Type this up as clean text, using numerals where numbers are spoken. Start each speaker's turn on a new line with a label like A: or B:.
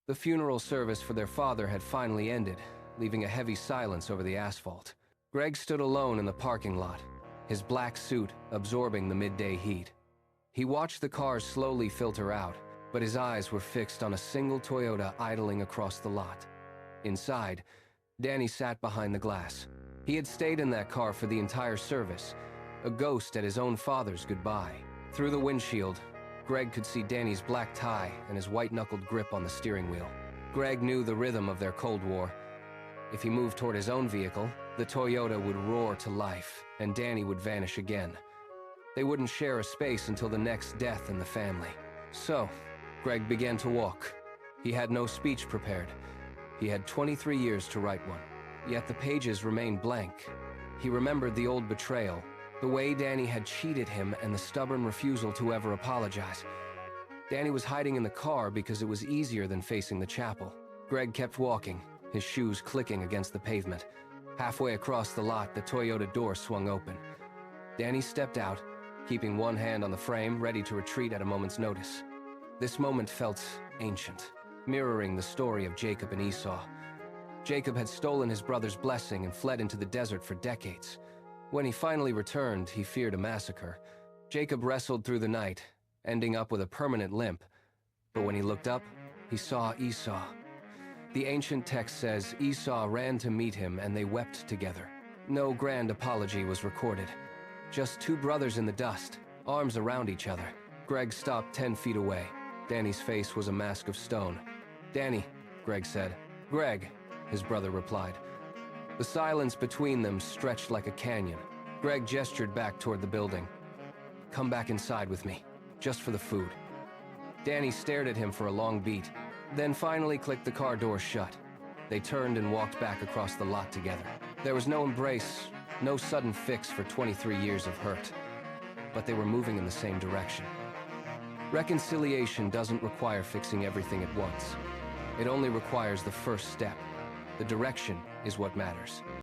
A: The funeral service for their father had finally ended, leaving a heavy silence over the asphalt. Greg stood alone in the parking lot, his black suit absorbing the midday heat. He watched the cars slowly filter out, but his eyes were fixed on a single Toyota idling across the lot. Inside, Danny sat behind the glass. He had stayed in that car for the entire service, a ghost at his own father's goodbye. Through the windshield, Greg could see Danny's black tie and his white-knuckled grip on the steering wheel. Greg knew the rhythm of their Cold War. If he moved toward his own vehicle, the Toyota would roar to life, and Danny would vanish again. They wouldn't share a space until the next death in the family. So, Greg began to walk. He had no speech prepared. He had 23 years to write one. Yet the pages remained blank. He remembered the old betrayal, the way Danny had cheated him, and the stubborn refusal to ever apologize. Danny was hiding in the car because it was easier than facing the chapel. Greg kept walking, his shoes clicking against the pavement. Halfway across the lot, the Toyota door swung open. Danny stepped out, keeping one hand on the frame, ready to retreat at a moment's notice. This moment felt ancient, mirroring the story of Jacob and Esau. Jacob had stolen his brother's blessing and fled into the desert for decades. When he finally returned, he feared a massacre. Jacob wrestled through the night, ending up with a permanent limp. But when he looked up, he saw Esau. The ancient text says Esau ran to meet him and they wept together. No grand apology was recorded. Just two brothers in the dust, arms around each other. Greg stopped 10 feet away. Danny's face was a mask of stone. "Danny," Greg said. "Greg," his brother replied. The silence between them stretched like a canyon. Greg gestured back toward the building. "Come back inside with me, just for the food." Danny stared at him for a long beat, then finally clicked the car door shut. They turned and walked back across the lot together. There was no embrace, no sudden fix for 23 years of hurt, but they were moving in the same direction. Reconciliation doesn't require fixing everything at once. It only requires the first step. The direction is what matters.